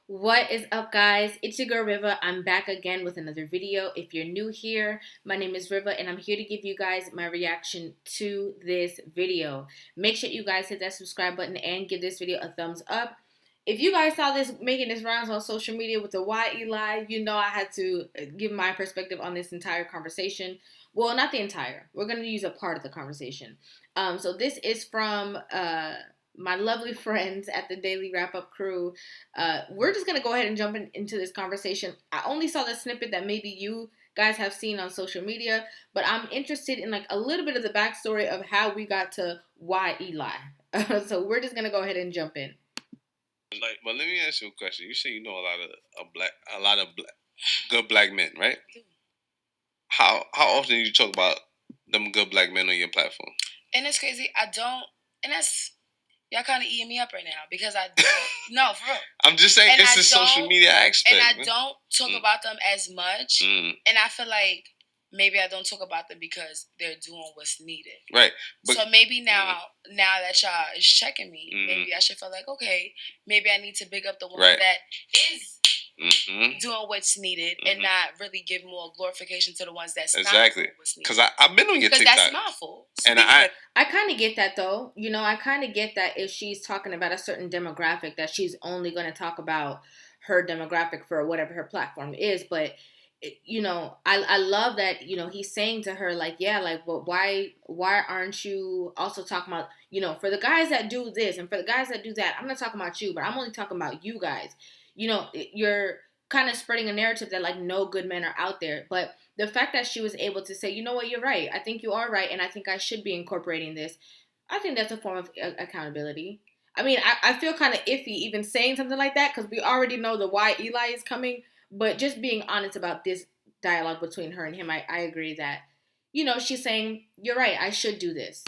What is up, guys? It's your girl Riva. I'm back again with another video. If you're new here, my name is Riva and I'm here to give you guys my reaction to this video. Make sure you guys hit that subscribe button and give this video a thumbs up. If you guys saw this making its rounds on social media with the Why Eli, you know I had to give my perspective on this entire conversation. Well, not the entire. We're going to use a part of the conversation. So this is from my lovely friends at the Daily Wrap Up crew. We're just going to go ahead and jump into this conversation. I only saw the snippet that maybe you guys have seen on social media, but I'm interested in like a little bit of the backstory of how we got to Why Eli. So we're just going to go ahead and jump in. But let me ask you a question. You say you know a lot of good black men, right? How often do you talk about them good black men on your platform? And it's crazy. I don't, and that's y'all kind of eating me up right now because I don't. No, for real. I'm just saying it's a social media aspect, and I don't talk about them as much. And I feel like maybe I don't talk about them because they're doing what's needed. Right. But, so maybe now that y'all is checking me, maybe I should feel like, okay, maybe I need to big up the one that is doing what's needed and not really give more glorification to the ones that's not doing what's needed. Because I've been on your TikTok. Because that's my fault. And I kind of get that, though. You know, I kind of get that if she's talking about a certain demographic, that she's only going to talk about her demographic for whatever her platform is. But, you know, I love that, you know, he's saying to her, like, yeah, like, well, why aren't you also talking about, you know, for the guys that do this and for the guys that do that, I'm not talking about you, but I'm only talking about you guys. You know, you're kind of spreading a narrative that, like, no good men are out there. But the fact that she was able to say, you know what, you're right. I think you are right, and I think I should be incorporating this. I think that's a form of accountability. I mean, I feel kind of iffy even saying something like that because we already know the Why Eli is coming. But just being honest about this dialogue between her and him, I agree that, you know, she's saying, you're right, I should do this.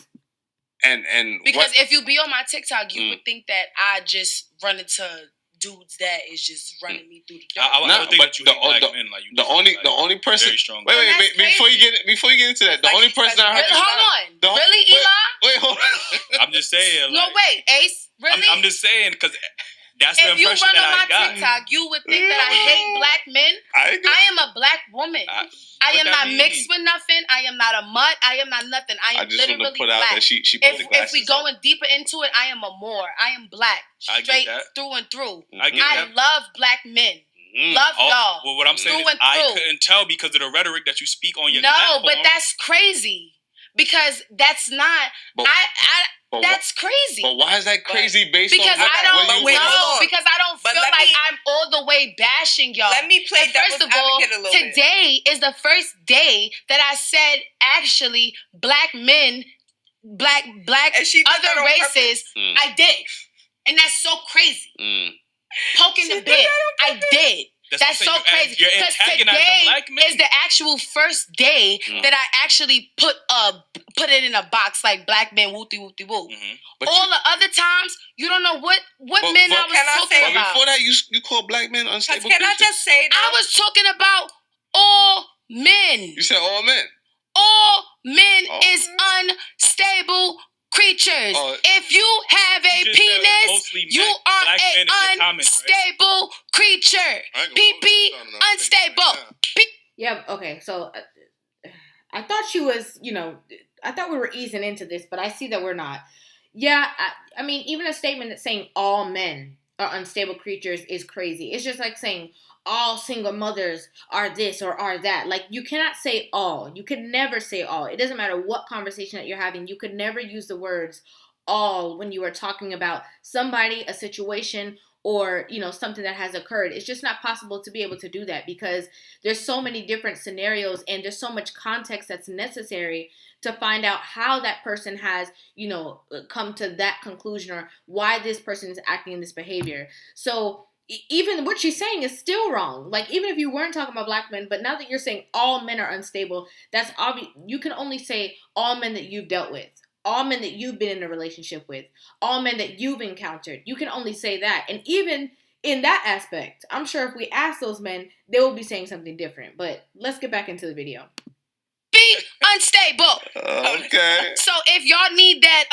And because if you be on my TikTok, you would think that I just run into dudes that is just running me through the door. I think that you the only person. Wait, before you get into that, the only person I heard. Hold on, really, Eli? Wait, hold on. I'm just saying. No, wait, Ace, really? I'm just saying because that's the impression that I got. If you run on my TikTok, you would think that I hate black men. I am a black woman. I am not mixed with nothing. I am not a mutt. I am not nothing. I am literally black. That she put the if we going deeper into it, I am a Moor. I am black, straight through and through. I love black men. Love y'all. Well, what I'm saying is I couldn't tell because of the rhetoric that you speak on your platform. But that's crazy because that's not. That's crazy. But why is that crazy based on because I don't know. Because I don't feel like I'm all the way bashing y'all. Let me play devil's advocate a little bit. Today is the first day that I said actually black men, black other races. I did, and that's so crazy. Poking the bit, I did. That's so crazy. Because today is the actual first day that I actually put it in a box like black men wooty wooty woo. All the other times, you don't know what men I was talking about. Before that, you call black men unstable. Can I just say that? I was talking about all men. You said all men. All men is unstable creatures. If you have a penis, you are an unstable creature. PP, unstable. Yeah, okay, so I thought she was, you know, I thought we were easing into this, but I see that we're not. Yeah, I mean, even a statement that's saying all men are unstable creatures is crazy. It's just like saying all single mothers are this or are that. Like, you cannot say all. You could never say all. It doesn't matter what conversation that you're having. You could never use the words all when you are talking about somebody, a situation, or, you know, something that has occurred. It's just not possible to be able to do that because there's so many different scenarios and there's so much context that's necessary to find out how that person has, you know, come to that conclusion or why this person is acting in this behavior. So even what she's saying is still wrong. Like, even if you weren't talking about black men, but now that you're saying all men are unstable, that's obvious. You can only say all men that you've dealt with, all men that you've been in a relationship with, all men that you've encountered. You can only say that. And even in that aspect, I'm sure if we ask those men, they will be saying something different. But let's get back into the video. be unstable. Okay. So if y'all need that,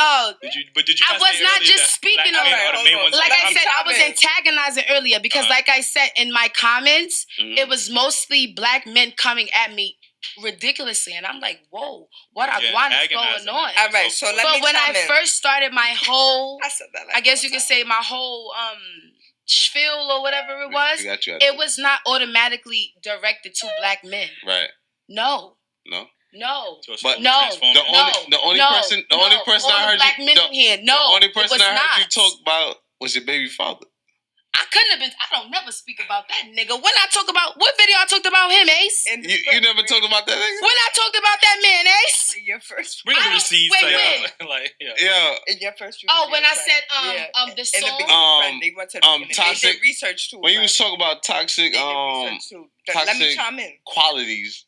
Did you I was not just speaking on her. Like I said, I was antagonizing earlier because, like I said in my comments, it was mostly black men coming at me ridiculously, and I'm like, whoa, what is going on? All right, so let me. But when I first started my whole, I said that. Like, I guess you could say my whole spiel or whatever it was, it was not automatically directed to black men. Right. No. But the only person I heard black men here. No, the only person I heard you talk about was your baby father. I couldn't have been. I don't never speak about that nigga. When I talk about what video I talked about him, Ace? You never talked about that nigga? When I talked about that man, Ace? In your first. Bring the receipts. Wait. In your first. When I said the song. They went to toxic. They did research too. When you was talking about toxic let me chime in. Qualities.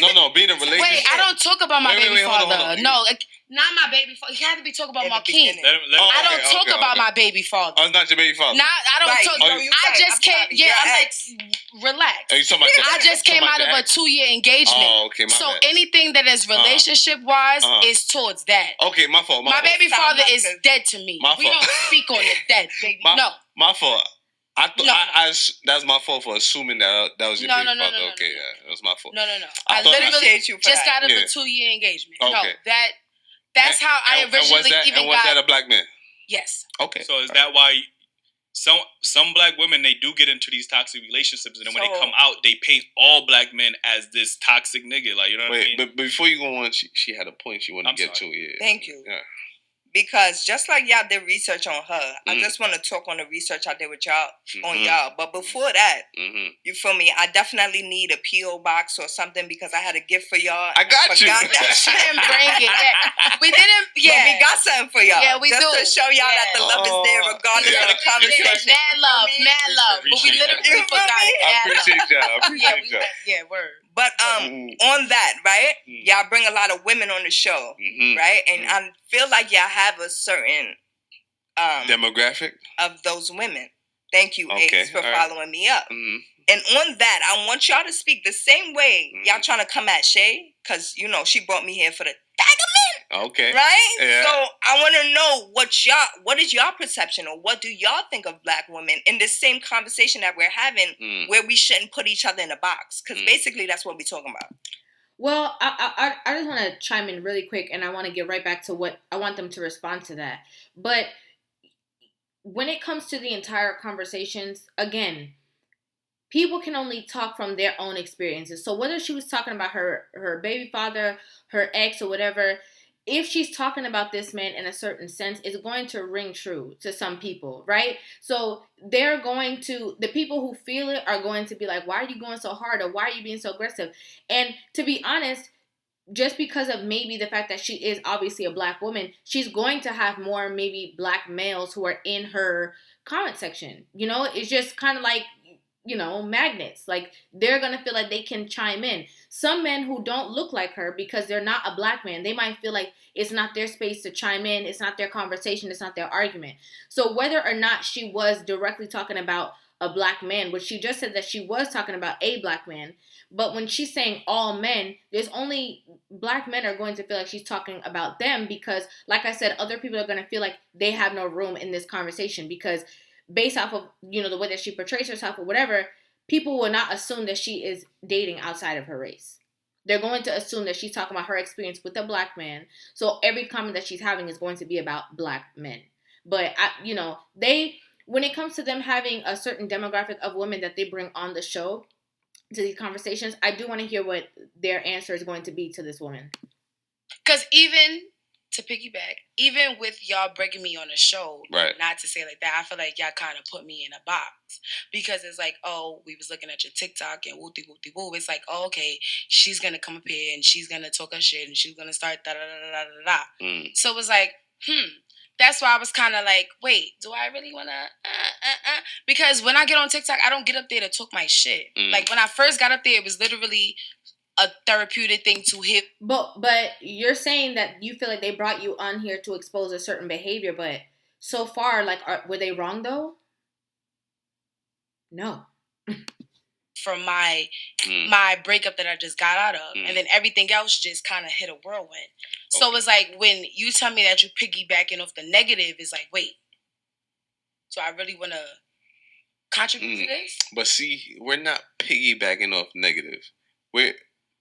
No, being in a relationship. Wait, I don't talk about my baby father. Hold on. No, not my baby father. He had to be talking about Marquise. I don't talk about my baby father. Oh, it's not your baby father. Nah, I don't talk. I just came. Yeah, I'm like, relax. I just came out of a 2-year engagement. Oh, okay, my bad. Anything that is relationship wise is towards that. Okay, my fault. My baby father is dead to me. We don't speak on the dead, baby. No. My fault. That's my fault for assuming that was your baby father. Okay, yeah, that was my fault. No. I literally just got out of a 2-year engagement. Okay. No, that's how I originally even got. Was that a black man? Yes. Okay. So is that why some black women, they do get into these toxic relationships, and then when they come out, they paint all black men as this toxic nigga? Like, you know what I mean? But before you go on, she had a point she wanted to get to. Yeah. Thank you. Yeah. Because just like y'all did research on her, I just want to talk on the research I did with y'all on y'all. But before that, you feel me? I definitely need a P.O. box or something because I had a gift for y'all. I got you. That shit and bring it. Yeah. We didn't. Yeah, but we got something for y'all. Yeah, we just do. To show y'all that the love is there regardless of the conversation. Mad love. But we literally forgot it. I appreciate y'all. Yeah, word. But on that, right? Y'all bring a lot of women on the show, right? And I feel like y'all have a certain demographic of those women. Thank you, Ace, for following me up. And on that, I want y'all to speak the same way y'all trying to come at Shay, because she brought me here for the Daggerman. Okay. Right? Yeah. So I want to know what is y'all perception, or what do y'all think of black women in this same conversation that we're having, where we shouldn't put each other in a box? Because basically that's what we're talking about. Well, I just want to chime in really quick, and I want to get right back to what I want them to respond to that. But when it comes to the entire conversations, again, people can only talk from their own experiences. So whether she was talking about her baby father, her ex, or whatever, if she's talking about this man in a certain sense, it's going to ring true to some people, right? So the people who feel it are going to be like, why are you going so hard? Or why are you being so aggressive? And to be honest, just because of maybe the fact that she is obviously a black woman, she's going to have more maybe black males who are in her comment section. It's just kind of like, magnets. Like, they're going to feel like they can chime in. Some men who don't look like her, because they're not a black man, they might feel like it's not their space to chime in. It's not their conversation. It's not their argument. So whether or not she was directly talking about a black man, which she just said that she was talking about a black man, but when she's saying all men, there's only black men are going to feel like she's talking about them, because, like I said, other people are going to feel like they have no room in this conversation, because based off of, the way that she portrays herself or whatever, people will not assume that she is dating outside of her race. They're going to assume that she's talking about her experience with a black man. So every comment that she's having is going to be about black men. But, when it comes to them having a certain demographic of women that they bring on the show to these conversations, I do want to hear what their answer is going to be to this woman. Because even to piggyback, even with y'all breaking me on a show, right, not to say like that, I feel like y'all kind of put me in a box, because it's like, oh, we was looking at your TikTok and woo. It's like, oh, okay, she's gonna come up here and she's gonna talk her shit and she's gonna start da da da da da da. So it was like, That's why I was kind of like, wait, do I really want to? Because when I get on TikTok, I don't get up there to talk my shit. Like, when I first got up there, it was literally a therapeutic thing to hit. But you're saying that you feel like they brought you on here to expose a certain behavior, but so far, like, were they wrong though? No. from my breakup that I just got out of. And then everything else just kind of hit a whirlwind. So it's like when you tell me that you're piggybacking off the negative, it's like, wait, so I really want to contribute to this? But see, we're not piggybacking off negative. What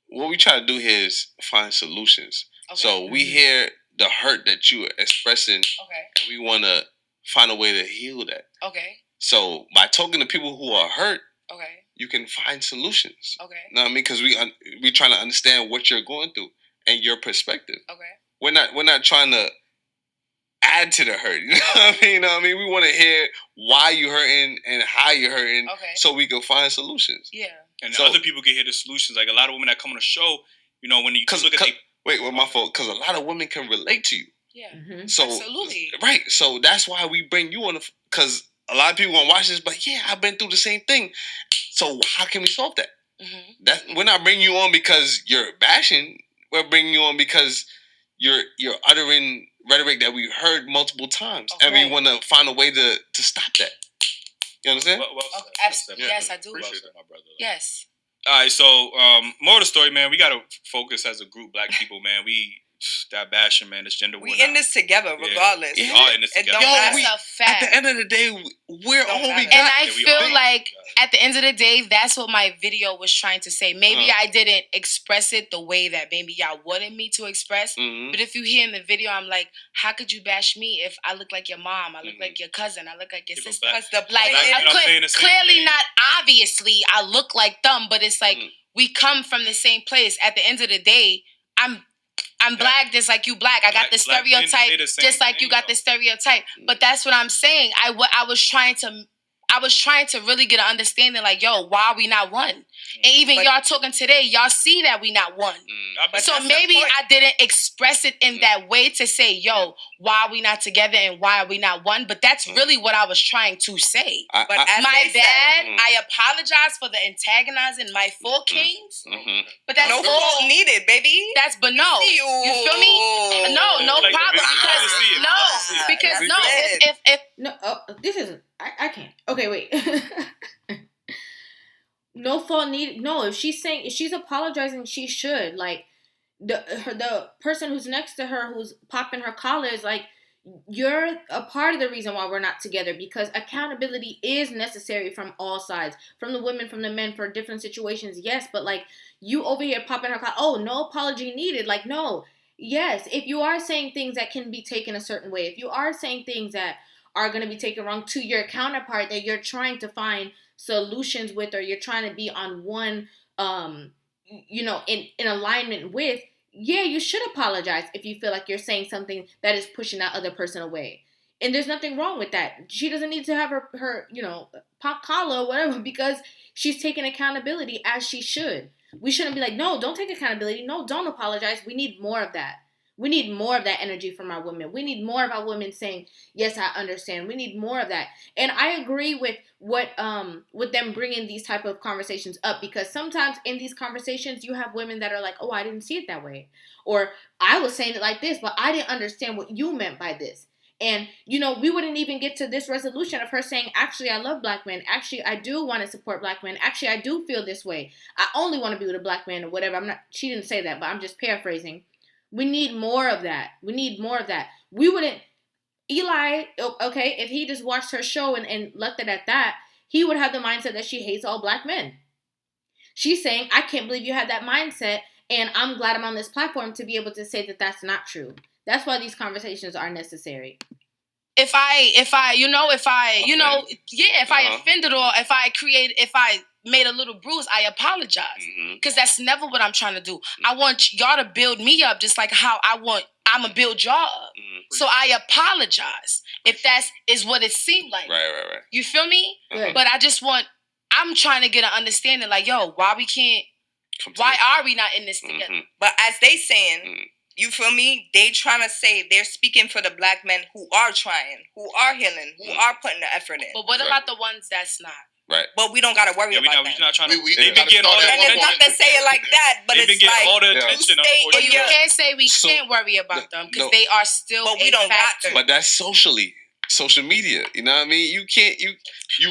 we try to do here is find solutions. Okay. So we hear the hurt that you are expressing, and we want to find a way to heal that. Okay. So by talking to people who are hurt, you can find solutions. Okay. You know what I mean? Because we trying to understand what you're going through and your perspective. Okay. We're not trying to add to the hurt. You know what I mean? You know what I mean? We want to hear why you're hurting and how you're hurting, so we can find solutions. Yeah. And other people can hear the solutions. Like a lot of women that come on the show, you know, when you look at my fault. Because a lot of women can relate to you. Yeah. Mm-hmm. So absolutely. Right. So that's why we bring you on. Because a lot of people gonna watch this, but yeah, I've been through the same thing. So how can we solve that? Mm-hmm. We're not bringing you on because you're bashing. We're bringing you on because you're uttering rhetoric that we've heard multiple times, and we want to find a way to stop that. You understand? Absolutely. Yes, I do. Appreciate that, my brother. Yes. All right, so more of the story, man. We gotta focus as a group, black people, man. That bashing, man. This gender war. We in this together, regardless. We all in this together. That's a fact. At the end of the day, we're all we got. And I feel like at the end of the day, that's what my video was trying to say. Maybe I didn't express it the way that maybe y'all wanted me to express. Mm-hmm. But if you hear in the video, I'm like, how could you bash me if I look like your mom? I look like your cousin. I look like your sister. Clearly not obviously I look like them, but it's like we come from the same place. At the end of the day, I'm black just like you black. I got the stereotype just like you got the stereotype. But that's what I'm saying. I was trying to really get an understanding like, yo, why are we not one? And even y'all talking today, y'all see that we not one. So maybe I didn't express it in that way to say, yo, why are we not together and why are we not one? But that's really what I was trying to say. My bad. I apologize for the antagonizing my four kings. But that's no fault needed, baby. But no. You feel me? No problem. This isn't. I can't. Okay, wait. No fault needed. No, if she's apologizing, she should. Like the person who's next to her, who's popping her collar, is like, you're a part of the reason why we're not together, because accountability is necessary from all sides, from the women, from the men, for different situations. Yes, but like you over here popping her collar. Oh, no apology needed. Like no. Yes, if you are saying things that can be taken a certain way, if you are saying things that are going to be taken wrong to your counterpart that you're trying to find solutions with, or you're trying to be on one, in alignment with, yeah, you should apologize if you feel like you're saying something that is pushing that other person away. And there's nothing wrong with that. She doesn't need to have her pop collar or whatever, because she's taking accountability as she should. We shouldn't be like, no, don't take accountability. No, don't apologize. We need more of that. We need more of that energy from our women. We need more of our women saying, yes, I understand. We need more of that. And I agree with with them bringing these type of conversations up, because sometimes in these conversations, you have women that are like, oh, I didn't see it that way. Or I was saying it like this, but I didn't understand what you meant by this. And, we wouldn't even get to this resolution of her saying, actually, I love black men. Actually, I do want to support black men. Actually, I do feel this way. I only want to be with a black man or whatever. She didn't say that, but I'm just paraphrasing. We need more of that. We wouldn't, Eli, okay, if he just watched her show and left it at that, he would have the mindset that she hates all black men. She's saying, I can't believe you had that mindset, and I'm glad I'm on this platform to be able to say that that's not true. That's why these conversations are necessary. If I offended, or if I made a little bruise, I apologize. Because that's never what I'm trying to do. I want y'all to build me up just like how I'm going to build y'all up. So I apologize if that is what it seemed like. Right. You feel me? But I'm trying to get an understanding like, yo, why are we not in this together? But as they saying, you feel me? They trying to say they're speaking for the black men who are trying, who are healing, who are putting the effort in. But what about the ones that's not? Right. But we don't got to worry about that. We're not trying to. They've been getting all the attention. And it's not to say it like that, but it's like all the attention. You can't say we can't worry about them, because they are still. But we don't got to. But that's socially. social media. You know what I mean? You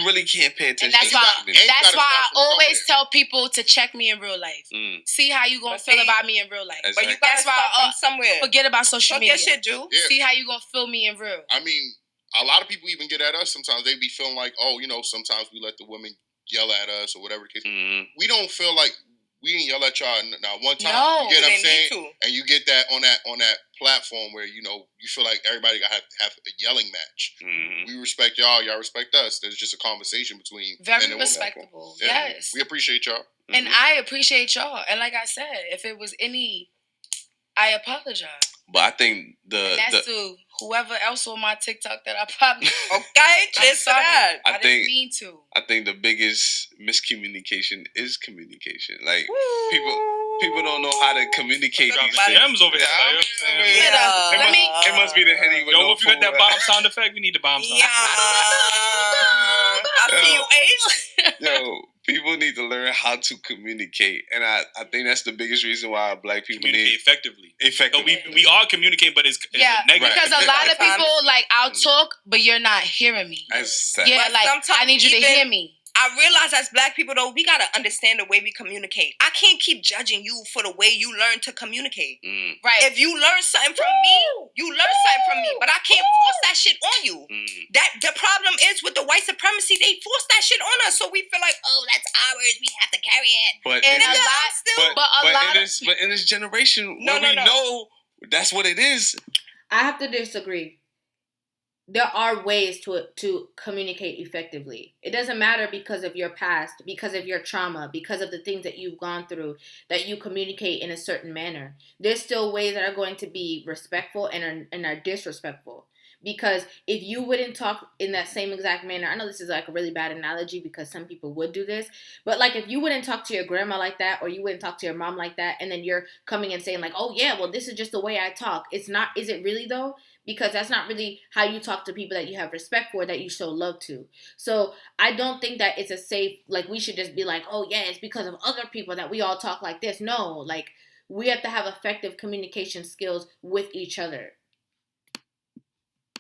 really can't pay attention. And that's why I always tell people to check me in real life. See how you gonna feel about me in real life. But you gotta start from somewhere. Forget about social media. Your shit, Drew. Yeah. See how you gonna feel me in real. I mean, a lot of people even get at us sometimes. They be feeling like, oh, sometimes we let the women yell at us or whatever the case. We don't feel like we ain't yell at y'all now one time. No, you get what I'm saying? And you get that on that platform where you feel like everybody gotta have a yelling match. We respect y'all respect us. There's just a conversation between very men and respectable. Women. Yeah, yes, we appreciate y'all. And I appreciate y'all. And like I said, if it was any, I apologize. But I think that's to whoever else on my TikTok that I probably just that. I didn't mean to. I think the biggest miscommunication is communication. Like people don't know how to communicate these things. Gems over here. It must be the Henny. Yo, if you got that bomb sound effect, we need the bomb sound. Yeah. I see you, Ace. Yo, people need to learn how to communicate, and I think that's the biggest reason why Black people communicate effectively. So we all communicate, but it's negative. Because a lot of people I'll talk, but you're not hearing me. Yeah, like I need you to hear me. I realize as Black people, though, we gotta understand the way we communicate. I can't keep judging you for the way you learn to communicate. Right. If you learn something from me, you learn something from me. But I can't force that shit on you. That the problem is with the white supremacy, they force that shit on us, so we feel like, oh, that's ours. We have to carry it. But in this generation, we know that's what it is. I have to disagree. There are ways to communicate effectively. It doesn't matter because of your past, because of your trauma, because of the things that you've gone through, that you communicate in a certain manner. There's still ways that are going to be respectful and are disrespectful. Because if you wouldn't talk in that same exact manner, I know this is like a really bad analogy because some people would do this, but like if you wouldn't talk to your grandma like that, or you wouldn't talk to your mom like that, and then you're coming and saying like, oh yeah, well this is just the way I talk. It's not, is it really though? Because that's not really how you talk to people that you have respect for, that you show love to. So I don't think that it's a safe, like we should just be like, oh yeah, it's because of other people that we all talk like this. No, like we have to have effective communication skills with each other.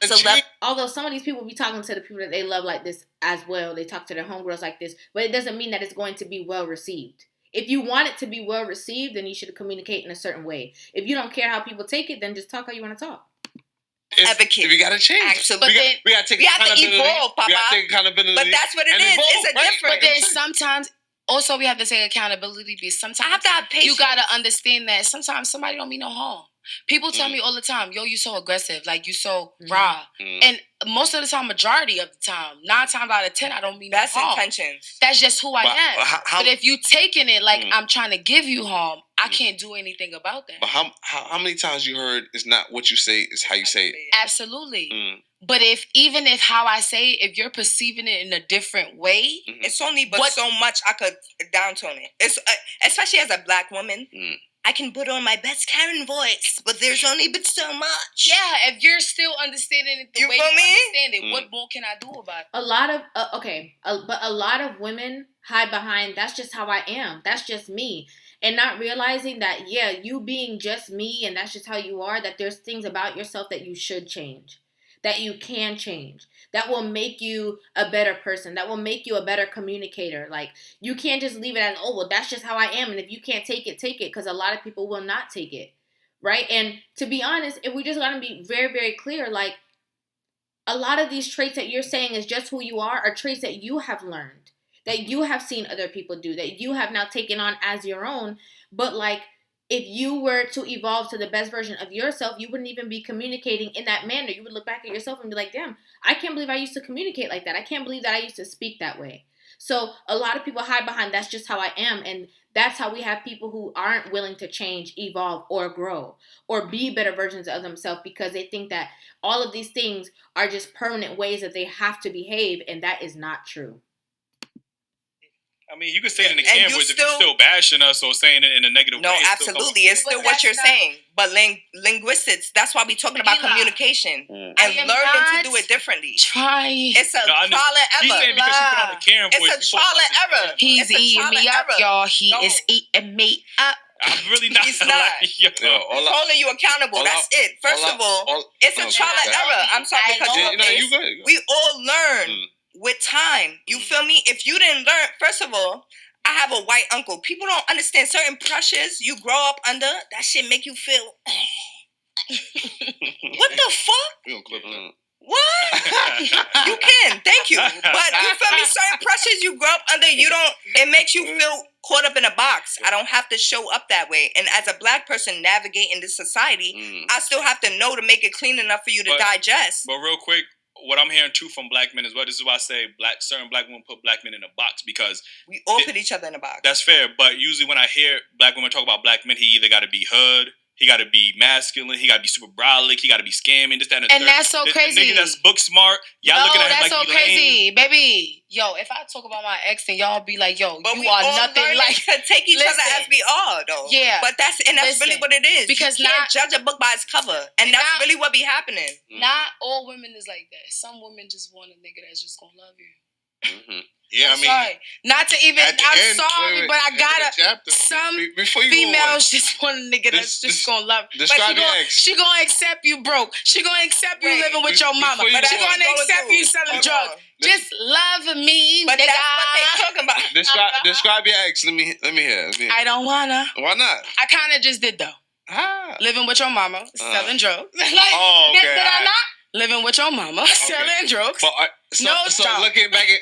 So although some of these people be talking to the people that they love like this as well, they talk to their homegirls like this, but it doesn't mean that it's going to be well received. If you want it to be well received, then you should communicate in a certain way. If you don't care how people take it, then just talk how you want to talk. Advocate. We gotta change. Absolutely. We gotta take accountability. We have to evolve, Papa. We gotta take accountability. But that's what it is. It's a difference. But then sometimes also we have to take accountability because sometimes I have to have patience. You gotta understand that sometimes somebody don't mean no harm. People tell me all the time, yo, you so aggressive, like you so raw. And most of the time, majority of the time, 9 times out of 10, I don't mean no harm. That's intentions. That's just who I am. But if you taking it like I'm trying to give you harm, I can't do anything about that. But how many times you heard it's not what you say, it's how you say it? Absolutely. But even if how I say it, if you're perceiving it in a different way, it's only so much I could downtone it. It's especially as a Black woman. I can put on my best Karen voice, but there's only but so much. Yeah, if you're still understanding it the way you understand it, what more can I do about it? A lot of, but a lot of women hide behind, that's just how I am. That's just me. And not realizing that, yeah, you being just me and that's just how you are, that there's things about yourself that you should change, that you can change, that will make you a better person, that will make you a better communicator. Like, you can't just leave it as, oh, well, that's just how I am. And if you can't take it, because a lot of people will not take it, right? And to be honest, if we just want to be very, very clear, like, a lot of these traits that you're saying is just who you are traits that you have learned, that you have seen other people do, that you have now taken on as your own. But, like, if you were to evolve to the best version of yourself, you wouldn't even be communicating in that manner. You would look back at yourself and be like, damn, I can't believe I used to communicate like that. I can't believe that I used to speak that way. So a lot of people hide behind, that's just how I am. And that's how we have people who aren't willing to change, evolve, or grow, or be better versions of themselves, because they think that all of these things are just permanent ways that they have to behave. And that is not true. I mean, you can say it in the cameras if you're still bashing us or saying it in a negative way. No, absolutely. It's still what you're saying. But linguistics, that's why we're talking about communication and learning to do it differently. It's a trial and error. She's saying because she put on the camera voice. It's a trial and error. He's eating me up, y'all. He is eating me up. I'm really not. He's not. Holding you accountable. That's it. First of all, it's a trial and error. I'm sorry because we all learn with time. You feel me? If you didn't learn, first of all, I have a white uncle. People don't understand certain pressures you grow up under. That shit make you feel. What the fuck? We don't clip that. What? You can, thank you. But you feel me? Certain pressures you grow up under, it makes you feel caught up in a box. I don't have to show up that way. And as a black person navigating this society, I still have to know to make it clean enough for you to digest. But real quick, what I'm hearing too from black men as well, this is why I say certain black women put black men in a box, because we all put each other in a box. That's fair, but usually when I hear black women talk about black men, he either got to be hood, he got to be masculine, he got to be super brolic, he got to be scamming, this, that, and the third. That's so crazy. The nigga that's book smart, y'all looking at him like that's so crazy, baby. Yo, if I talk about my ex, then y'all be like, yo, but you are nothing like. To take each other as we are, though. Yeah, but that's really what it is. Because you can't judge a book by its cover, and that's really what be happening. Not all women is like that. Some women just want a nigga that's just gonna love you. Mm-hmm. Yeah, sorry. Not to even. I'm sorry, but I gotta. Some females just want a nigga that's just gonna love. But she gonna accept you broke. She gonna accept you living with your mama. But she gonna accept you selling drugs. Just love me, but nigga. That's what they talking about. Describe your ex. Let me hear. I don't wanna. Why not? I kind of just did though. Living with your mama, selling drugs. Like, did I not? Living with your mama, selling drugs. But so looking back in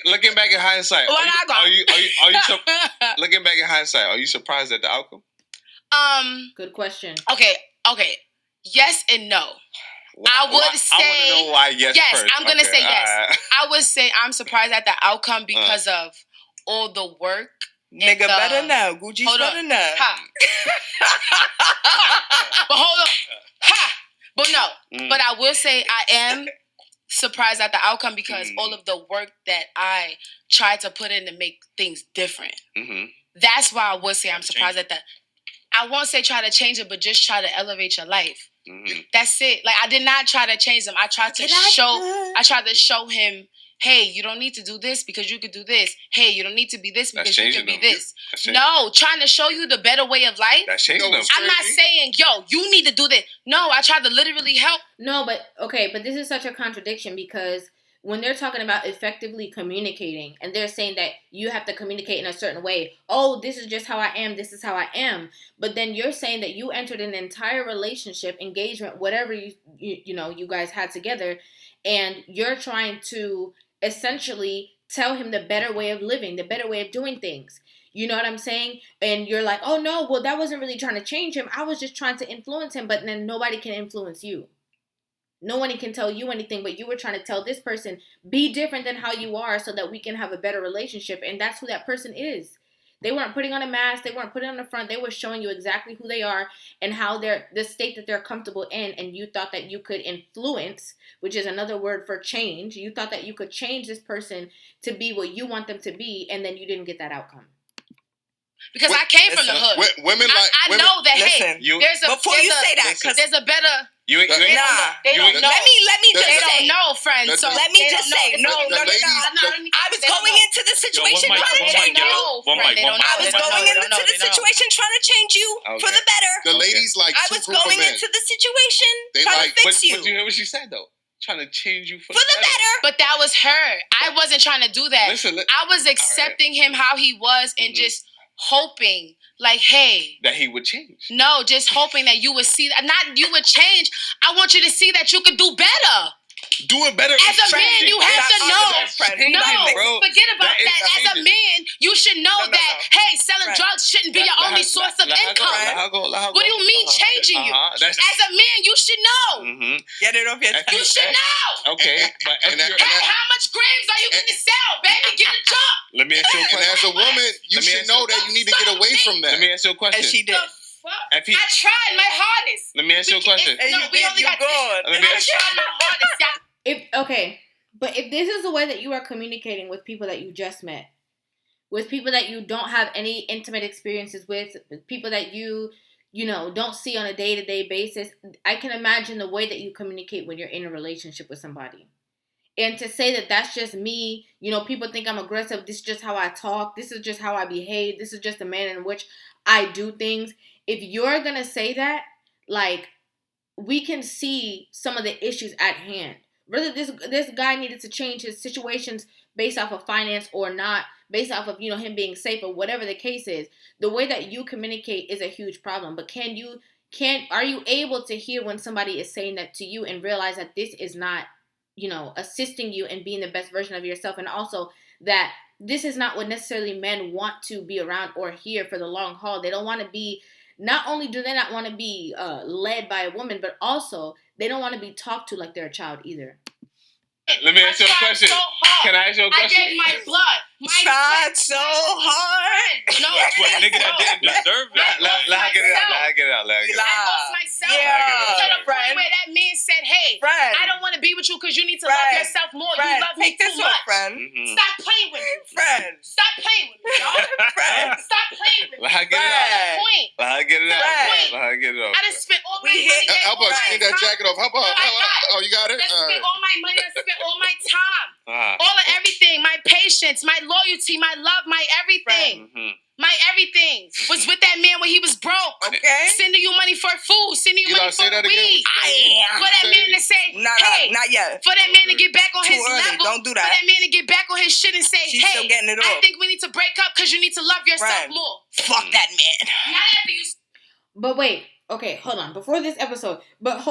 hindsight, looking back in hindsight, are you surprised at the outcome? Good question. Okay. Yes and no. I would say. I want to know why yes. Yes, first. I'm gonna say yes. I would say I'm surprised at the outcome because of all the work. Nigga better now. Gucci's better now. But hold on. But no. But I will say I am surprised at the outcome because all of the work that I tried to put in to make things different. Mm-hmm. That's why I would say I'm surprised at that. I won't say try to change it, but just try to elevate your life. Mm-hmm. That's it. Like I did not try to change him. I tried to show him, hey, you don't need to do this because you could do this. Hey, you don't need to be this because you can be this. No, trying to show you the better way of life. That's changing them. I'm not saying, yo, you need to do this. No, I tried to literally help. No, but this is such a contradiction because when they're talking about effectively communicating and they're saying that you have to communicate in a certain way, oh, this is just how I am, this is how I am. But then you're saying that you entered an entire relationship, engagement, whatever you guys had together, and you're trying to essentially tell him the better way of living, the better way of doing things. You know what I'm saying? And you're like, oh no, well that wasn't really trying to change him. I was just trying to influence him, but then nobody can influence you. No one can tell you anything, but you were trying to tell this person, be different than how you are so that we can have a better relationship. And that's who that person is. They weren't putting on a mask. They weren't putting on the front. They were showing you exactly who they are and how the state that they're comfortable in. And you thought that you could influence, which is another word for change. You thought that you could change this person to be what you want them to be. And then you didn't get that outcome. Because I came from the hood. Women I know that, before you say that, because there's a better... They don't know. Let me just say. They don't know, friend. So let me just say. No. I was going into the situation trying to change you. I was going into the situation trying to change you for the better. The ladies like I was going into the situation trying to fix you. But you hear what she said though? Trying to change you for the better. But that was her. I wasn't trying to do that. I was accepting him how he was and just hoping, like, hey, that he would change. No, just hoping that you would see that. Not you would change. I want you to see that you could do better. Do it better. As a man, you have to know. Forget about that. As a man, you should know that, hey, selling drugs shouldn't be your only source of income. What do you mean changing you? As a man, you should know. Get it off your chest. You should know. Okay. Hey, how much grams are you going to sell, baby? Get a job. Let me ask you a question. And as a woman, you should know that you need to get away from that. Let me ask you a question. And she did. I tried my hardest. Let me ask you a question. We only got this. I tried my hardest, But if this is the way that you are communicating with people that you just met, with people that you don't have any intimate experiences with people that you don't see on a day-to-day basis, I can imagine the way that you communicate when you're in a relationship with somebody. And to say that that's just me, people think I'm aggressive. This is just how I talk. This is just how I behave. This is just the manner in which I do things if you're gonna say that, like, we can see some of the issues at hand. Whether this guy needed to change his situations based off of finance or not, based off of, him being safe or whatever the case is, the way that you communicate is a huge problem. But are you able to hear when somebody is saying that to you and realize that this is not, assisting you in being the best version of yourself, and also that this is not what necessarily men want to be around or hear for the long haul. They don't want to be, not only do they not want to be led by a woman, but also they don't want to be talked to like they're a child either. Let me ask you a question. Can I ask you a question? I gave my blood. Tried so hard. No, what nigga that didn't deserve it. Let her get it out. I lost myself to the point where that man said, "Hey, I don't want to be with you because you need to love yourself more. You love me too much. Stop playing with me, friend. Stop playing with me, y'all. Stop playing with me. Let her get it out. Point. Let her get it out. Let her get it out. I done spent all my money. Help us clean that jacket off. Help us. Oh, you got it? I spent all my money. I spent all my time. Uh-huh. All of everything. My patience, my loyalty, my love, my everything. My everything was with that man when he was broke. Okay. Sending you money for food, sending you money for weed. For that man to say, hey, not yet. For that man to get back on his early. level. Don't do that. For that man to get back on his shit and say, She's hey, still getting it I off. think we need to break up because you need to love yourself more. Fuck that man. Not after you. But wait, okay, hold on. Before this episode, but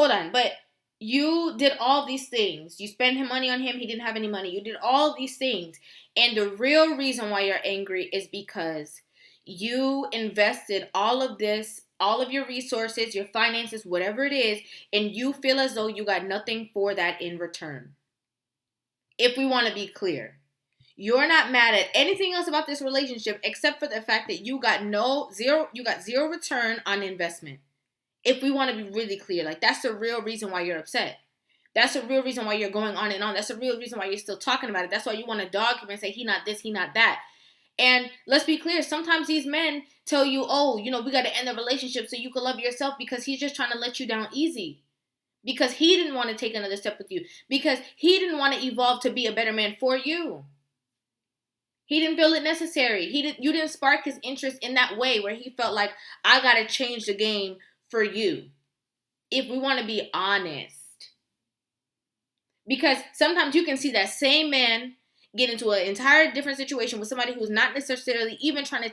you did all these things. You spent money on him. He didn't have any money. You did all these things. And the real reason why you're angry is because you invested all of this, all of your resources, your finances, whatever it is, and you feel as though you got nothing for that in return. If we want to be clear, you're not mad at anything else about this relationship except for the fact that you got zero return on investment. If we want to be really clear, like, that's the real reason why you're upset. That's the real reason why you're going on and on. That's the real reason why you're still talking about it. That's why you want to dog him and say, he not this, he not that. And let's be clear, sometimes these men tell you, oh, we got to end the relationship so you can love yourself, because he's just trying to let you down easy. Because he didn't want to take another step with you. Because he didn't want to evolve to be a better man for you. He didn't feel it necessary. You didn't spark his interest in that way where he felt like, I got to change the game for you. If we want to be honest. Because sometimes you can see that same man get into an entire different situation with somebody who's not necessarily even trying to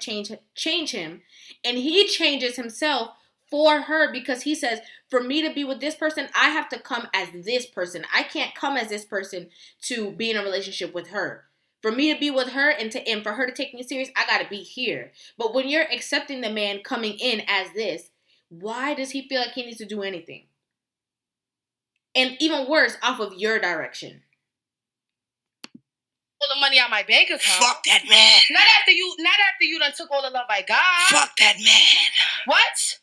change him, and he changes himself for her because he says, for me to be with this person, I have to come as this person. I can't come as this person to be in a relationship with her. For me to be with her and for her to take me serious, I got to be here. But when you're accepting the man coming in as this, why does he feel like he needs to do anything? And even worse, off of your direction. All the money out my bank account. Fuck that man. Not after you done took all the love I got. Fuck that man. What?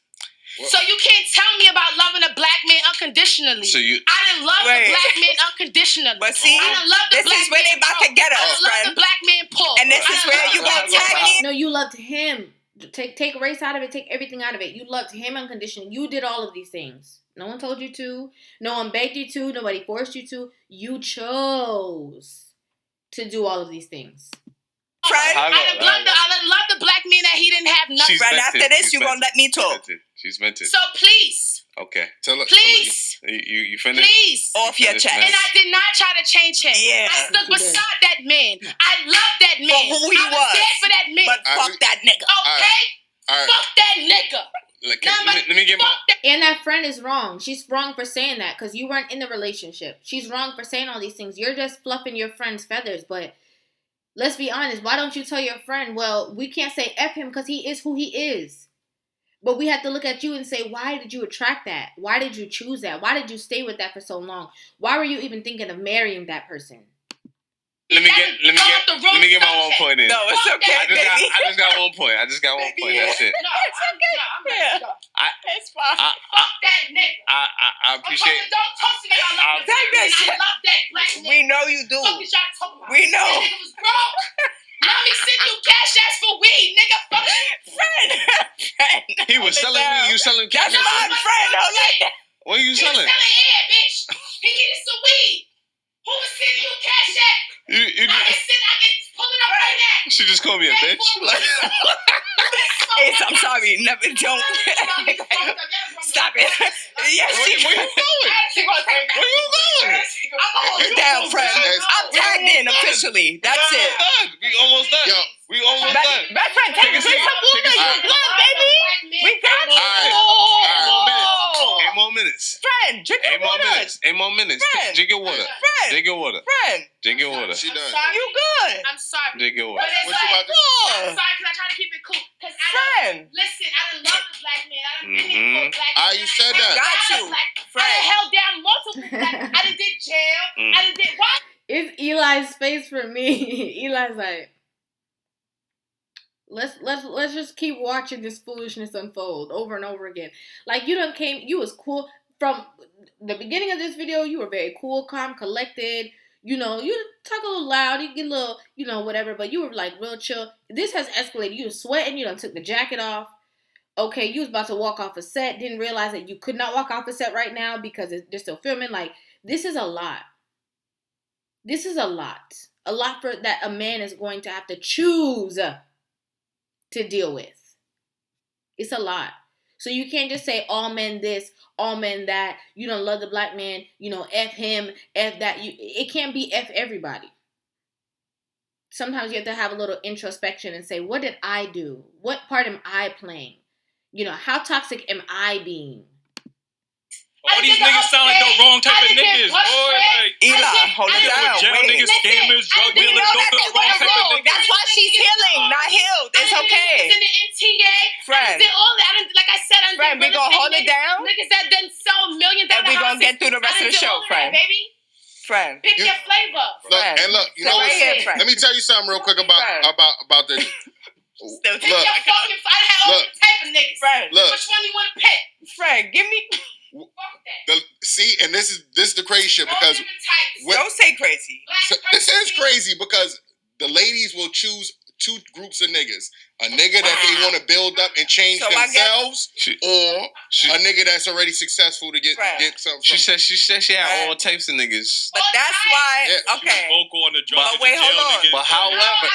So you can't tell me about loving a black man unconditionally. I didn't love the black man unconditionally. But see, I didn't love the this black is where they about to get us, I didn't love the black man Paul. And this is where you gonna tag me. No, you loved him. Take race out of it. Take everything out of it. You loved him unconditionally. You did all of these things. No one told you to. No one begged you to. Nobody forced you to. You chose to do all of these things. I done loved the black man that he didn't have nothing. Right after this, you gonna let me talk. She's vented. So please. Okay. Please. You finished? Please. Off your chest. And I did not try to change him. Yeah. I stood beside that man. I loved that man. For who he was. There for that man. But fuck that nigga. Okay? All right. Fuck that nigga. Let me get my... And that friend is wrong. She's wrong for saying that because you weren't in the relationship. She's wrong for saying all these things. You're just fluffing your friend's feathers. But let's be honest. Why don't you tell your friend, well, we can't say F him because he is who he is. But we have to look at you and say, why did you attract that? Why did you choose that? Why did you stay with that for so long? Why were you even thinking of marrying that person? Let me get my 1 point in. No, it's okay, I just got 1 point. That's it. No, it's okay. I'm ready to go. It's fine. Fuck that nigga. I appreciate... Don't talk to me about love that man. I love that black nigga. We know you do. What is y'all talking about? We know. That nigga was broke. Mommy sent you cash apps for weed, nigga. Fuck Friend. He was selling weed. You selling cash? That's my friend. Don't like that. What are you selling? He was selling air, bitch. He needed some weed. Who was sending you cash app? I can pull it up right now. She just called me a bitch. Ace, I'm sorry. Never don't. Stop it. Yes, Where you going? Where you going? I'm holding down, friend. I'm tagged in officially. That's it. We almost done. Yo. We almost done. Best friend, take some water. You're blood, baby. We got you. 8 more minutes. Friend, drink your water. 8 more minutes. Friend. Drink your water. Friend. Drink your water. Friend. Drink your water. She done. You good. I'm sorry. Drink your water. But it's What you about to I'm sorry because I try to keep it cool. Because Friend. listen, I done love the black man. I done been here for black men. You said that. Got you. I done held down multiple black I done did jail. I done did what? It's Eli's face for me. Eli's like, let's just keep watching this foolishness unfold over and over again. Like you was cool from the beginning of this video. You were very cool, calm, collected. You talk a little loud, you get a little, whatever. But you were like real chill. This has escalated. You were sweating. You done took the jacket off. Okay, you was about to walk off a set. Didn't realize that you could not walk off a set right now because they're still filming. Like this is a lot. This is a lot. A lot for that a man is going to have to choose to deal with. It's a lot. So you can't just say all men this, all men that. You don't love the black man. F him, F that. It can't be F everybody. Sometimes you have to have a little introspection and say, what did I do? What part am I playing? How toxic am I being? All these niggas sound like the wrong type of niggas. Eli, hold it down. Jail niggas, scammers, drug dealers, those are the wrong type of niggas. That's why she's healing, not healed. It's okay. In the MTA. Friend. I did all that. Like I said, friend, we gonna hold it down. Niggas that done sell $1 million and we gonna get through the rest of the show, friend. Baby. Friend. Pick your flavor. Look, you know what? Let me tell you something real quick about this. Pick your fucking. I had all type of niggas. Friend. Which one you want to pick? Friend, give me. And this is the crazy shit because don't say crazy. This is crazy because the ladies will choose two groups of niggas: a nigga that they want to build up and change themselves, or a nigga that's already successful to get something. She said she had all types of niggas. But that's why. Okay. Vocal on the drug. But wait, hold on. But however,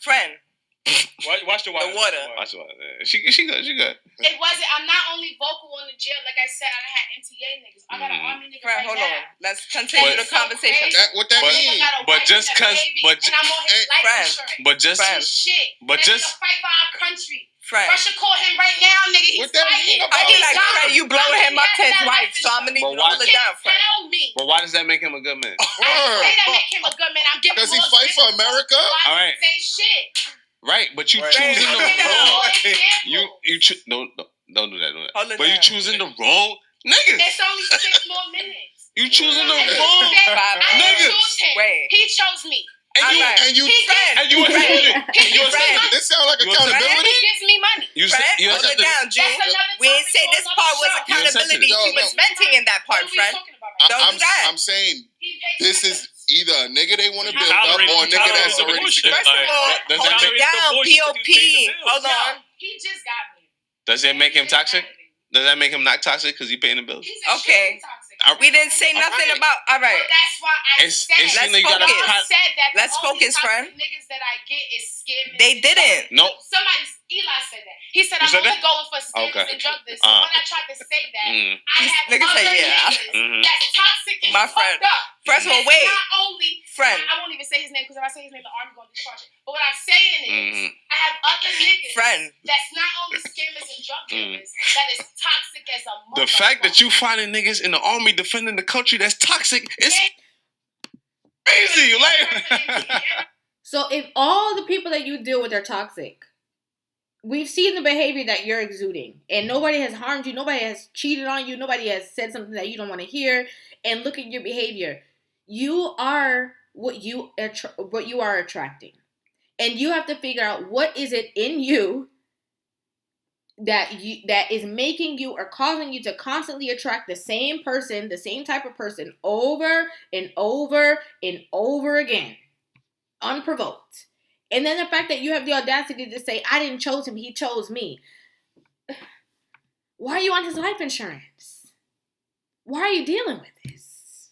friend. Watch the water. The water. Watch the water. She good. It wasn't. I'm not only vocal on the jail. Like I said, I had MTA niggas. I got an army nigga right hold now. on. Let's continue the conversation. What that means? But just cause, and I'm on his life insurance. But just shit. But just fight for our country. Friend. Russia call him right now, nigga. He's fighting. I be like, friend, you blowing him up to his wife, so I'm gonna need to hold it down, friend. Tell me. But why does that make him a good man? I say that make him a good man. I'm giving. Does he fight for America? All right. Say shit. Right, but you choosing the wrong. Don't do that. But you choosing the wrong niggas. It's only 6 more minutes. You choosing the wrong niggas. Wait. He chose me. And you this sounds like accountability. He gives me money. Hold it down, June. We didn't say this part was accountability. She was venting in that part, friend. Don't do that. I'm saying this is either a nigga they want to build up or a nigga that's already successful. First of all, hold it down, POP. Hold on. He just got me. Does it make him toxic? Does that make him not toxic because he paying the bills? Okay. We didn't say nothing about. All right. Well, that's why I said. Let's focus, friend. Niggas that I get is scammers. They didn't. Nope. Eli said that. He said I'm only going for scammers and drug this. So when I tried to say that, I have niggas other say niggas that's toxic and my friend. fucked up. First of all, wait. Not only friend. I won't even say his name because if I say his name, the army gonna discharge it. But what I'm saying is, I have other niggas that's not only scammers and drug dealers, that is toxic as a motherfucker. The fact that you finding niggas in the army defending the country that's toxic is crazy. So if all the people that you deal with are toxic, we've seen the behavior that you're exuding, and nobody has harmed you, nobody has cheated on you, nobody has said something that you don't want to hear, and look at your behavior. You are what you are attracting. And you have to figure out what is it in you that is making you or causing you to constantly attract the same person, the same type of person over and over and over again, unprovoked. And then the fact that you have the audacity to say, I didn't choose him, he chose me. Why are you on his life insurance? Why are you dealing with this?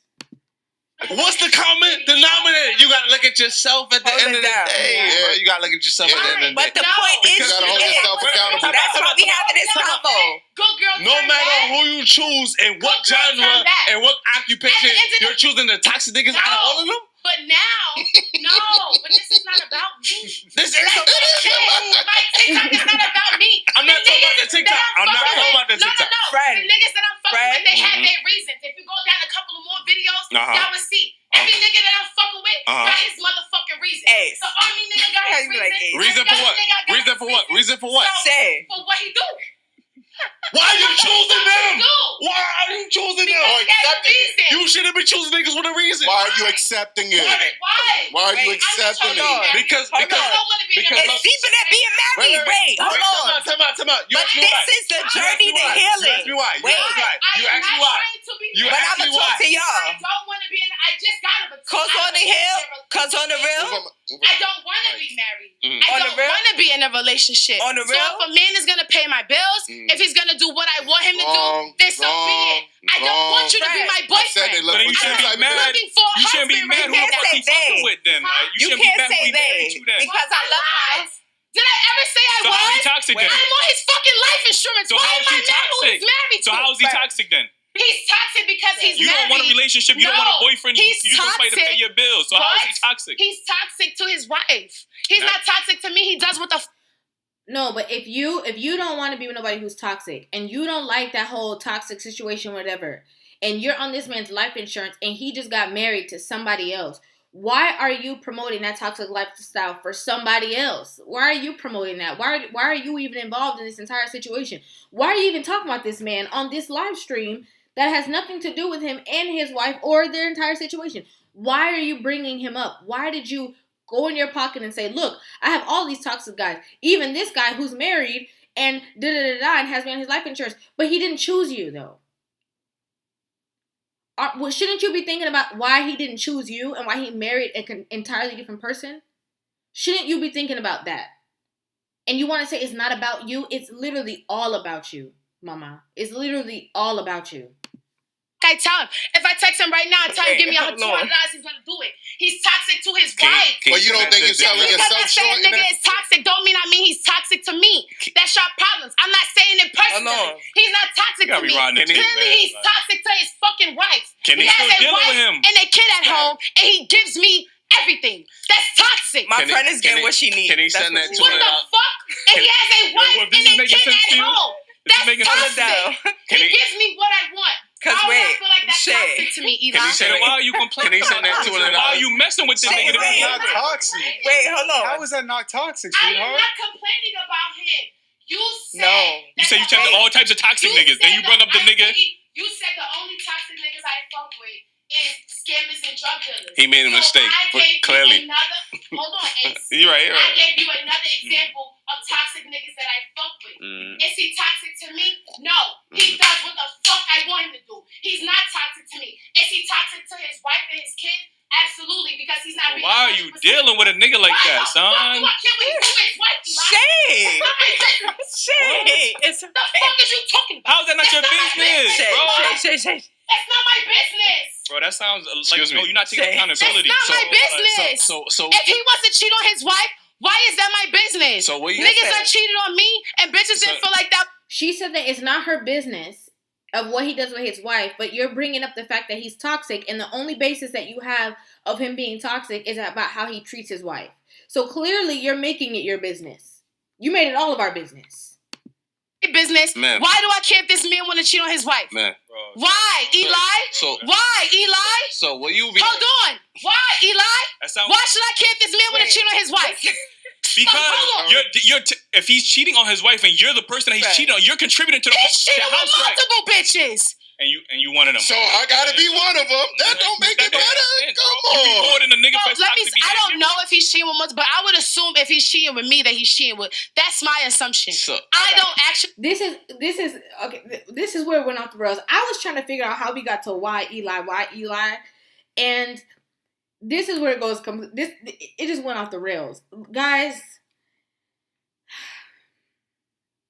What's the common denominator? You gotta look at yourself at the end of the day. Yeah. You gotta look at yourself at the end of the day. But the point is, you gotta hold yourself accountable. That's why we having this combo. Good girl. No matter who you choose and what genre and what occupation, you're choosing the toxic niggas out of all of them. But now, but this is not about me. This is about my TikTok is not about me. I'm not talking about the TikTok. I'm not talking about the TikTok. No. The niggas that I'm fucking with, they have their reasons. If you go down a couple of more videos, y'all will see. Every nigga that I'm fucking with got his motherfucking reason. The army nigga got his reason. Reason for what? Reason for what? Reason for what? Say. For what he do. Why are you choosing them? Why are you choosing them? You shouldn't be choosing niggas with a reason. Why are you accepting it? Why are you accepting it? Because it's deeper than being married. Wait, hold on. Time out. But this is the journey to healing. You ask me why. You ask me why. But I'm gonna talk to y'all. I don't want to be in. I just got it. Cause on the hill, cause on the real. I don't want to be married. Mm-hmm. I don't want to be in a relationship. On the real. So if a man is gonna pay my bills, if he's gonna do what I want him to do, then so be it. I don't want you to be my boyfriend. But you shouldn't be mad. You shouldn't be mad who the fuck he's fucking with then. You can't say they because I love her. Did I ever say I was? So how is he toxic then? I'm on his fucking life insurance. So why how am is he I mad who he's married to? So how is he toxic then? He's toxic because he's you married. You don't want a relationship. You don't want a boyfriend. You just want somebody to pay your bills. So how is he toxic? He's toxic to his wife. He's not toxic to me. He does what the. No, but if you don't want to be with nobody who's toxic and you don't like that whole toxic situation, whatever, and you're on this man's life insurance and he just got married to somebody else, why are you promoting that toxic lifestyle for somebody else? Why are you promoting that? Why are you even involved in this entire situation? Why are you even talking about this man on this live stream that has nothing to do with him and his wife or their entire situation? Why are you bringing him up? Why did you go in your pocket and say, look, I have all these toxic guys. Even this guy who's married and da-da-da-da and has me on his life insurance. But he didn't choose you, though. Shouldn't you be thinking about why he didn't choose you and why he married an entirely different person? Shouldn't you be thinking about that? And you want to say it's not about you? It's literally all about you, mama. It's literally all about you. I tell him. If I text him right now and tell him give me $200, he's gonna do it. He's toxic to his wife. But you don't think you're selling yourself short? Because I say a nigga is toxic don't mean he's toxic to me. That's your problems. I'm not saying it personally. He's not toxic to me. Clearly he's toxic to his fucking wife. He has a wife and a kid at home and he gives me everything. That's toxic. My friend is getting what she needs. Can he send that $200? What the fuck? And he has a wife and a kid at home. That's toxic. He gives me what I want. Cause I feel like that's toxic to me, Eli. Why are you complaining? Can he send that $200? Why are you messing with this nigga? It's not toxic. Wait, hold on. How is that not toxic, I sweetheart? am not complaining about him. You said You say you check all types of toxic niggas. Then you bring up the nigga. You said the only toxic niggas I fuck with is scammers and drug dealers. He made a mistake, but clearly. Hold on, Ace. You're right. I gave you another example of toxic niggas that I fuck with. Is he toxic to me? No. He does what the fuck I want him to do. He's not toxic to me. Is he toxic to his wife and his kid? Absolutely, because he's not being. Why are you dealing with a nigga like that, son? Why do I care what he do with his wife, Eli? Shit. The fuck is you talking about? How's that not your business, bro? That's not my business. Bro, that sounds like no, you're not taking accountability. That's not my business. So if he wants to cheat on his wife, why is that my business? So what you niggas that cheated on me and bitches didn't feel like that. She said that it's not her business of what he does with his wife, but you're bringing up the fact that he's toxic, and the only basis that you have of him being toxic is about how he treats his wife. So clearly you're making it your business. You made it all of our business. Business. Man. Why do I care if this man want to cheat on his wife? Man. Why, Eli? Why, Eli? So what you be? Hold on. Why, Eli? Why should I care if this man want to cheat on his wife? Because if he's cheating on his wife and you're the person that he's cheating on, you're contributing to the he's cheating house with multiple bitches. And you one of them. So I gotta be one of them. That don't make it better. Come on. You be more than a nigga for I don't know if he's cheating with multiple, but I would assume if he's cheating with me that he's cheating with. That's my assumption. So, I don't actually. This is okay. This is where it went off the rails. I was trying to figure out how we got to why Eli, and this is where it goes. It just went off the rails, guys.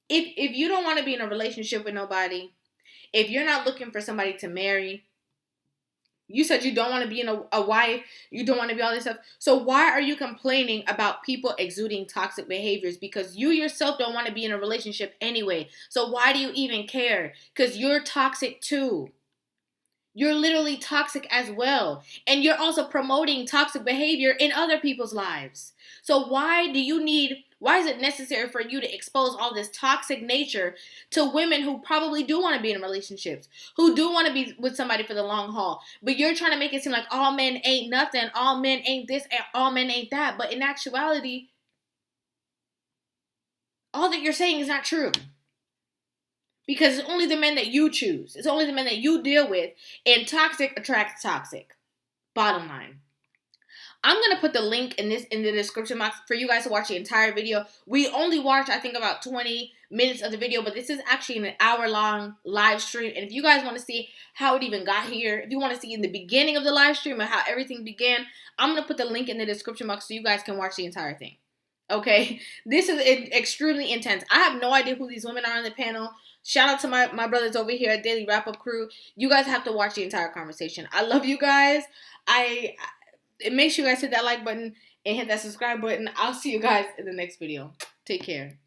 If you don't want to be in a relationship with nobody, if you're not looking for somebody to marry, You said you don't want to be a wife. You don't want to be all this stuff. So why are you complaining about people exuding toxic behaviors? Because you yourself don't want to be in a relationship anyway. So why do you even care? Because you're toxic too. You're literally toxic as well. And you're also promoting toxic behavior in other people's lives. So why is it necessary for you to expose all this toxic nature to women who probably do want to be in relationships, who do want to be with somebody for the long haul? But you're trying to make it seem like all men ain't nothing, all men ain't this, and all men ain't that. But in actuality, all that you're saying is not true. Because it's only the men that you choose. It's only the men that you deal with. And toxic attracts toxic. Bottom line. I'm going to put the link in the description box for you guys to watch the entire video. We only watched, I think, about 20 minutes of the video. But this is actually an hour-long live stream. And if you guys want to see how it even got here, if you want to see in the beginning of the live stream and how everything began, I'm going to put the link in the description box so you guys can watch the entire thing. Okay? This is extremely intense. I have no idea who these women are on the panel. Shout out to my brothers over here at Daily Wrap Up Crew. You guys have to watch the entire conversation. I love you guys. Make sure you guys hit that like button and hit that subscribe button. I'll see you guys in the next video. Take care.